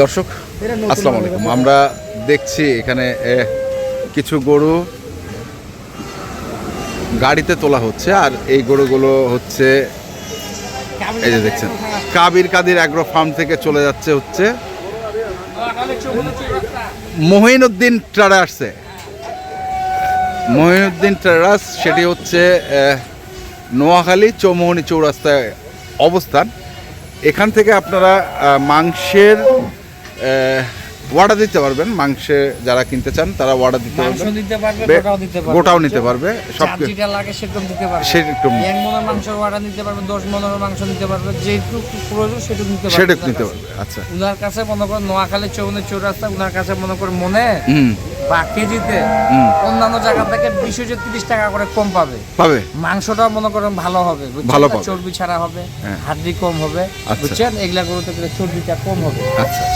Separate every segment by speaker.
Speaker 1: দর্শক আসসালামু আলাইকুম। আমরা দেখছি এখানে কিছু গরু গাড়িতে তোলা হচ্ছে, আর এই গরুগুলো হচ্ছে এই যে দেখছেন কাবির কাদির অ্যাগ্রো ফার্ম থেকে চলে যাচ্ছে হচ্ছে মহিনুদ্দিন ট্রেডার্সে। মহিনুদ্দিন ট্রেডার্স সেটি হচ্ছে নোয়াখালী চৌমোহনী চৌরাস্তায় অবস্থান। এখান থেকে আপনারা মাংসের অর্ডার দিতে পারবেন। মাংসে যারা কিনতে চান তারা অর্ডার দিতে পারবে, গোটাও নিতে পারবে, সব যেটা লাগে সেরকম দিতে পারবে। সেরকম 1 মনের মাংসের অর্ডার নিতে পারবে, 10 মনের মাংস নিতে পারবে, যেটুকু প্রয়োজন সেটুকু নিতে পারবে। আচ্ছা, উনার কাছে মনে করেন নোয়াখালী চৌমোহনী চৌরাস্তা, উনার কাছে মনে করেন মনে বা কেজিতে অন্যান্য জায়গা থেকে 20-30 টাকা করে কম পাবে। মাংসটা মনে করেন ভালো হবে, চর্বি ছাড়া হবে, হাড্ডি কম হবে, বুঝছেন? এগুলা গরুতে চর্বিটা কম হবে।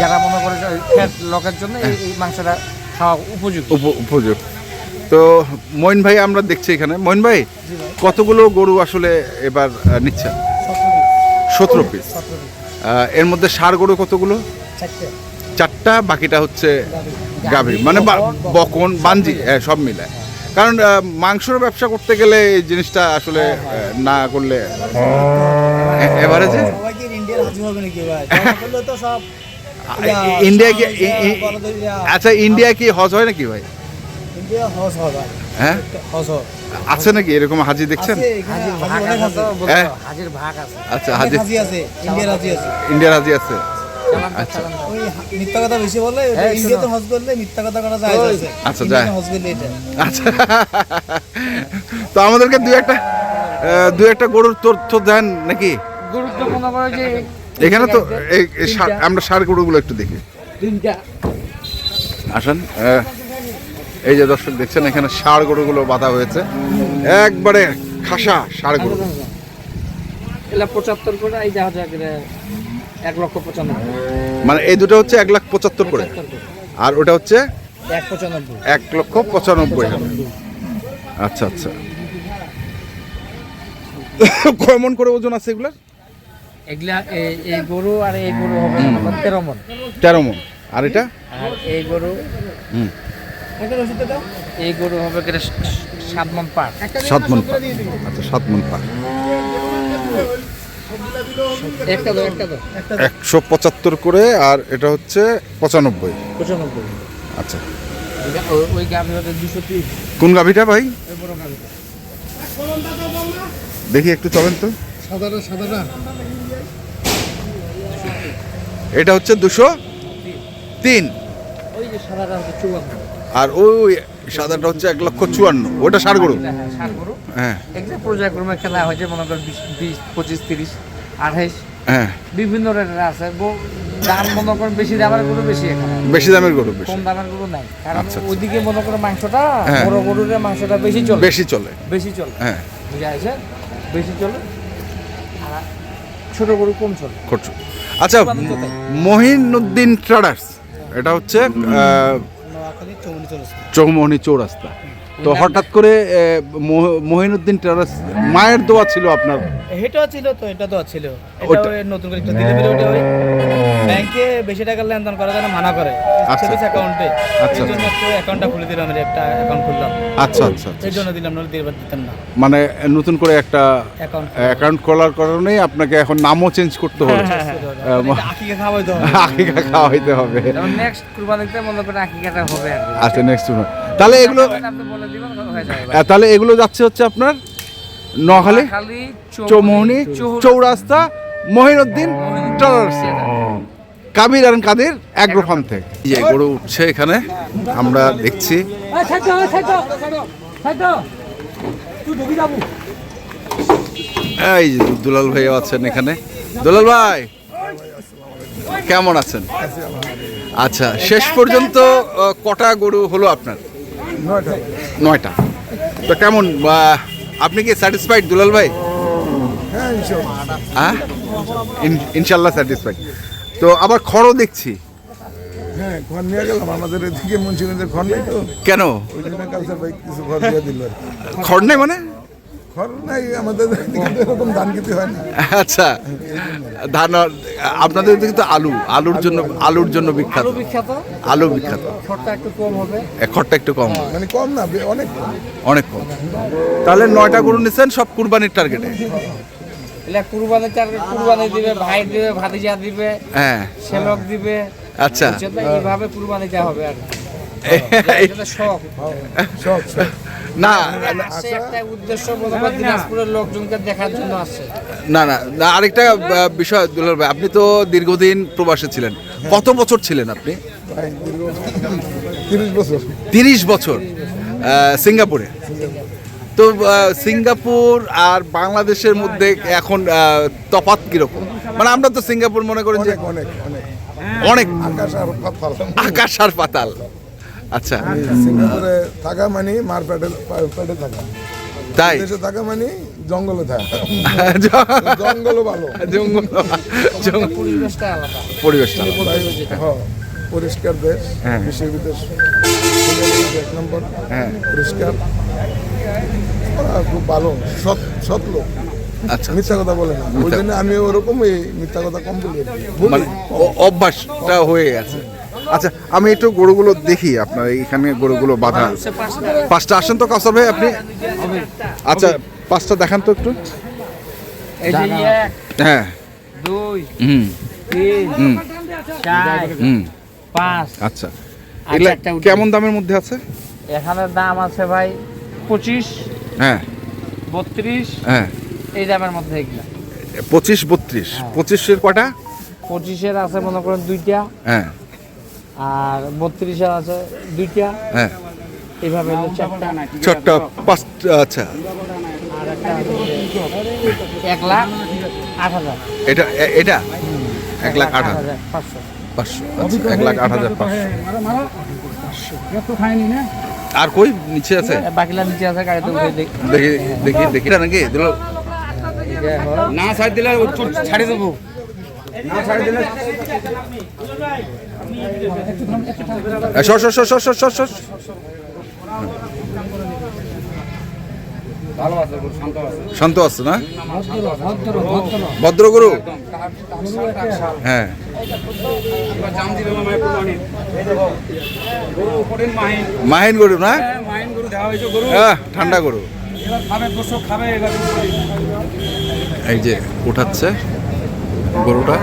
Speaker 1: যারা মনে করে ফ্যাট লোকের জন্য এই মাংসটা খাওয়া উপযুক্ত। তো মইন ভাই আমরা দেখছি এখানে। মইন ভাই, কতগুলো গরু আসলে এবার নিচ্ছেন? 17 পিস। এর মধ্যে ষাঁড় গরু কতগুলো? 4টা, বাকিটা হচ্ছে গাভী, মানে বকন বাঞ্জি সব মিলে। কারণ মাংসের ব্যবসা করতে গেলে এই জিনিসটা আসলে না করলে এভারেজে ইন্ডিয়া কি, আচ্ছা ইন্ডিয়া কি হজ হয় নাকি ভাই? হ্যাঁ আছে নাকি এরকম হাজি দেখছেন? আচ্ছা, হাজি আছে, ইন্ডিয়ার হাজি আছে। আচ্ছা, ওই মিথ্যা কথা বেশি বলে, ইন্ডিয়াতে হজ করলে মিথ্যা কথা করা যায়। আচ্ছা যায়, হজ করলে এটা। আচ্ছা, তো আমাদেরকে দুই একটা গরুর তথ্য দেন নাকি? গরুর তো মনে করে যে এখানে তো আমরা ষাঁড় গরুগুলো একটু দেখি। আসেন, এই যে দর্শক দেখছেন এখানে ষাঁড় গরুগুলো বাঁধা হয়েছে, একবারে খাসা ষাঁড় গরু।
Speaker 2: 75 করে, এই যা 1,95,000,
Speaker 1: মানে এই দুটো হচ্ছে 1,75,000 করে, আর ওটা হচ্ছে 1,95,000। আচ্ছা আচ্ছা, কেমন করে ওজন আছে এগুলার?
Speaker 2: এগুলা এই গরু আর এই গরু হবে 13 মণ।
Speaker 1: 13 মণ। আর এটা?
Speaker 2: আর এই গরু এই গরু হবে 7 মণ পার।
Speaker 1: 7 মণ পার। আচ্ছা, 7 মণ পার। 175 করে, আর এটা হচ্ছে 95। আচ্ছা,
Speaker 2: ওই গাভী হচ্ছে 230।
Speaker 1: কোন গাভীটা ভাই? দেখি একটু চলেন তো। সাদাটা এটা হচ্ছে 203।
Speaker 2: ওই যে সাদাটা হচ্ছে 54,
Speaker 1: আর ওই সাদাটা হচ্ছে 1,54,000। ওটা ষাঁড় গরু। হ্যাঁ,
Speaker 2: একটা পর্যায়ক্রমে খেলা হয়েছে, মনে করেন 20, 25, 30, 28।
Speaker 1: হ্যাঁ,
Speaker 2: বিভিন্ন রেটের আছে। দাম মনে করেন বেশি দামের গরু বেশি, এখানে
Speaker 1: বেশি দামের গরু,
Speaker 2: কম দামের গরু নাই। কারণ ওইদিকে মনে করেন মাংসটা, বড় গরুর মাংসটা বেশি চলে। হ্যাঁ, বুঝা আছে, বেশি চলে, আর ছোট গরু কম চলে।
Speaker 1: আচ্ছা, মহিনুদ্দিন ট্রেডার্স এটা হচ্ছে চৌমোহনী চৌরাস্তা। তো হঠাৎ করে মহিনুদ্দিন ট্রেডার্স, মায়ের দোয়া ছিল আপনার?
Speaker 3: এটাও ছিল, তো এটা তো ছিল, এটা নতুন করে একটা দিলে ওটা ওই ব্যাংকে বেশি টাকা লেনদেন করার জন্য মানা করে সেভিংস অ্যাকাউন্টে। এই জন্য একটু অ্যাকাউন্টটা খুলে দিলাম, একটা অ্যাকাউন্ট খুললাম।
Speaker 1: আচ্ছা আচ্ছা,
Speaker 3: এই জন্য দিলাম, নলে দিবার দিতাম না।
Speaker 1: মানে নতুন করে একটা অ্যাকাউন্ট খোলার কারণেই আপনাকে এখন নামও চেঞ্জ করতে হবে।
Speaker 3: আকিকা খাওয়াইতে হবে।
Speaker 1: আকিকা খাওয়াইতে হবে।
Speaker 2: নেক্সট কুরবানিতে মনে করেন আকিকাটা হবে।
Speaker 1: আচ্ছা, নেক্সট তাহলে এগুলো
Speaker 2: আপনি বলে দিবেন, হয়ে যাবে।
Speaker 1: তাহলে এগুলো যাচ্ছে হচ্ছে আপনার নোয়াখালী চৌমোহনী চৌরাস্তা মহিনুদ্দিন ট্রেডার্স, কাবির আর কাদির অ্যাগ্রো ফার্ম থেকে। যে গরু উঠছে এখানে আমরা দেখছি। এই যে দুলাল ভাই আছেন এখানে। দুলাল ভাই কেমন আছেন? আচ্ছা, শেষ পর্যন্ত কটা গরু হলো আপনার? 9টা। তো কেমন, আপনি কি স্যাটিসফাইড দুলাল ভাই? হ্যাঁ, ইনশাল্লাহ স্যাটিসফাইড। তো আবার খড়ও দেখছি।
Speaker 4: হ্যাঁ, খড় নিয়ে গেলাম আমাদের এদিকে মুন্সিগঞ্জের খড় নেই তো।
Speaker 1: কেন
Speaker 4: ওই জন্য কালচার ভাই কিছু খড় দিয়ে দিল।
Speaker 1: খড় নেই মানে?
Speaker 4: খড় নাই আমাদের এদিকে তো এরকম ধান খেতে হয় না।
Speaker 1: আচ্ছা, ধান আপনাদের দিকে তো আলুর জন্য বিখ্যাত। আলু বিখ্যাত,
Speaker 2: খরচা একটু কম হবে।
Speaker 1: খড়টা একটু কম হবে।
Speaker 4: মানে কম না, অনেক কম।
Speaker 1: অনেক কম। তাহলে 9টা গরু নিচ্ছেন সব কুরবানির টার্গেটে?
Speaker 2: কুরবানি দিবে, ভাই দিবে, ভাতিজা দিবে,
Speaker 1: হ্যাঁ,
Speaker 2: শেলক দিবে।
Speaker 1: আচ্ছা,
Speaker 2: এইভাবে কুরবানিটা হবে আর এটা শখ।
Speaker 1: না
Speaker 2: একটা উদ্দেশ্য মনে করেন দিনাজপুরের লোকজনকে দেখার জন্য আসছে।
Speaker 1: না আরেকটা বিষয় দুলাল ভাই, আপনি তো দীর্ঘদিন প্রবাসে ছিলেন। কত বছর ছিলেন আপনি?
Speaker 4: 30 বছর।
Speaker 1: 30 বছর সিঙ্গাপুরে। তো সিঙ্গাপুর আর বাংলাদেশের মধ্যে এখন তফাৎ কিরকম? মানে আমরা তো সিঙ্গাপুর মনে করি যে
Speaker 4: অনেক অনেক
Speaker 1: অনেক
Speaker 4: আকাশ আর পাতাল।
Speaker 1: আকাশ আর পাতাল। আচ্ছা,
Speaker 4: সিঙ্গাপুরে থাকা মানে মার পেটে থাকা,
Speaker 1: তাই
Speaker 4: দেশে থাকা মানে জঙ্গলে থাকা। জঙ্গলও ভালো,
Speaker 2: পরিবেশটা আলাদা।
Speaker 1: পরিবেশটা
Speaker 4: হ্যাঁ, পরিষ্কার দেশ,
Speaker 1: হ্যাঁ।
Speaker 4: বিশ্বের বিদেশ 1 নম্বর,
Speaker 1: হ্যাঁ।
Speaker 4: পরিষ্কার, খুব ভালো, সৎ লোক।
Speaker 1: আচ্ছা,
Speaker 4: মিথ্যা কথা বলে না, ওই জন্য আমি ওরকম মিথ্যা কথা কম বলি,
Speaker 1: মানে অভ্যাসটা হয়ে গেছে। আচ্ছা, আমি একটু গরুগুলো দেখি। আপনার এখানে গরুগুলো বাঁধা 5টা। আসেন তো কাউসার ভাই আপনি। আচ্ছা, 5টা দেখান তো একটু।
Speaker 2: এই যে 1
Speaker 1: হ্যাঁ,
Speaker 2: 2
Speaker 1: হুম
Speaker 2: 3
Speaker 1: হুম
Speaker 2: 4
Speaker 1: হুম
Speaker 2: 5।
Speaker 1: আচ্ছা, এগুলা কেমন দামের মধ্যে আছে?
Speaker 2: এখানে দাম আছে ভাই 25,
Speaker 1: হ্যাঁ
Speaker 2: 32,
Speaker 1: হ্যাঁ,
Speaker 2: এই দামের মধ্যে এগুলা।
Speaker 1: 25 32। 25-এর কটা?
Speaker 2: 25-এর আছে মনে করেন 2টা,
Speaker 1: হ্যাঁ
Speaker 2: আর 32-এর আছে 2টা,
Speaker 1: হ্যাঁ,
Speaker 2: এইভাবে হলো 4টা।
Speaker 1: 4টা 5টা। আচ্ছা,
Speaker 2: আর একটা 1,08,000।
Speaker 1: এটা 1,08,500।
Speaker 2: 500।
Speaker 1: আচ্ছা, 1,08,500। আর কই নিচে আছে?
Speaker 2: বাকিলা নিচে আছে, গাড়িতে উঠে
Speaker 1: দেখি এটা নাকি দুলাল?
Speaker 2: না ছাড় দিলে ছাড়ি দেবো।
Speaker 1: সর। শান্ত আছে না? ভদ্র গরু। হ্যাঁ, মাহিন গরু না? ঠান্ডা গরু। এই যে উঠাচ্ছে গরুটা।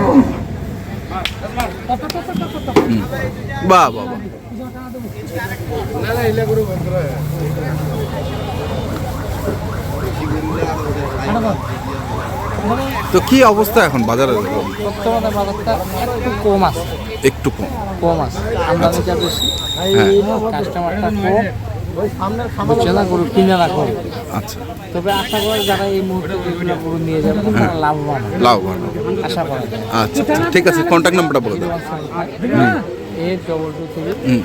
Speaker 1: বাহ বাহ বাহ। তো কি অবস্থা এখন বাজারে?
Speaker 2: বর্তমানে বাজারটা একটু কম আছে।
Speaker 1: একটু
Speaker 2: কম আছে, আমদানিটা বেশি, কাস্টমারটা কম, বুঝছে না, গরু কিনে না কম।
Speaker 1: আচ্ছা,
Speaker 2: তবে আশা করি যারা এই মুহূর্তে যেগুলো গরু নিয়ে যাবে তারা লাভবান আশা করা যায়।
Speaker 1: আচ্ছা, ঠিক আছে, কন্ট্যাক্ট নাম্বারটা বলে দেন।
Speaker 2: 8223117।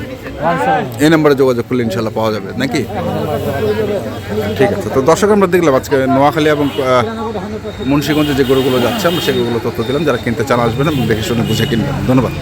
Speaker 1: এই নাম্বারে যোগাযোগ করলে ইনশাল্লাহ পাওয়া যাবে নাকি? ঠিক আছে। তো দর্শক, আমরা দেখলাম আজকে নোয়াখালী এবং মুন্সিগঞ্জে যে গরুগুলো যাচ্ছে, আমরা সেগুলো তথ্য দিলাম। যারা কিনতে চান আসবেন এবং দেখে শুনে বুঝে কিনবেন। ধন্যবাদ।